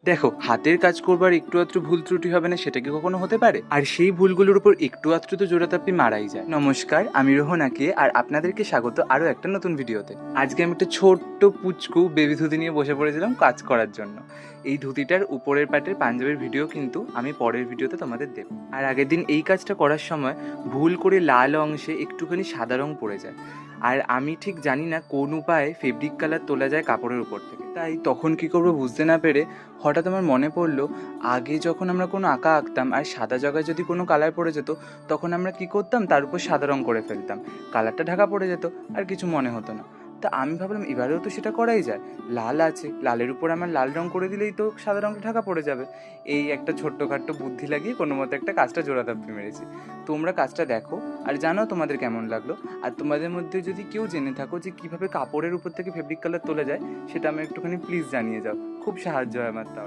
দেখো, হাতের কাজ করবার একটু আধটু ভুল ত্রুটি হবে না সেটা কি কখনো হতে পারে? আর সেই ভুলগুলোর উপর একটু আধটু তো জোড়াতাপ্পি মারাই যায়। নমস্কার, আমি রোহন আঁকিয়ে আর আপনাদেরকে স্বাগত আরও একটা নতুন ভিডিওতে। আজকে আমি একটা ছোট্ট পুচকু বেবি ধুতি নিয়ে বসে পড়েছিলাম কাজ করার জন্য। এই ধুতিটার উপরের পাটের পাঞ্জাবের ভিডিও কিন্তু আমি পরের ভিডিওতে তোমাদের দেব। আর আগের দিন এই কাজটা করার সময় ভুল করে লাল অংশে একটুখানি সাদা রং পড়ে যায়। আর আমি ঠিক জানি না কোন উপায়ে ফেব্রিক কালার তোলা যায় কাপড়ের উপর থেকে। তাই তখন কী করবো বুঝতে না পেরে হঠাৎ আমার মনে পড়লো, আগে যখন আমরা কোনো আঁকা আঁকতাম আর সাদা জায়গায় যদি কোনো কালার পড়ে যেত, তখন আমরা কি করতাম, তার উপর সাদা রং করে ফেলতাম। কালারটা ঢাকা পড়ে যেত, আর কিছু মনে হতো না। তা আমি ভাবলাম এবারেও তো সেটা করাই যায়। লাল আছে, লালের উপর আমার লাল রং করে দিলেই তো সাদা রংটা ঢাকা পড়ে যাবে। এই একটা ছোট্টখাট্ট বুদ্ধি লাগিয়ে কোনো মতো একটা কাজটা জোড়াতাপ্পি মেরেছি। তোমরা কাজটা দেখো আর জানাও তোমাদের কেমন লাগলো। আর তোমাদের মধ্যে যদি কেউ জেনে থাকো যে কীভাবে কাপড়ের উপর থেকে ফেব্রিক কালার তোলা যায়, সেটা আমি একটুখানি প্লিজ জানিয়ে যাও। খুব সাহায্য হয় আমার তাহলে।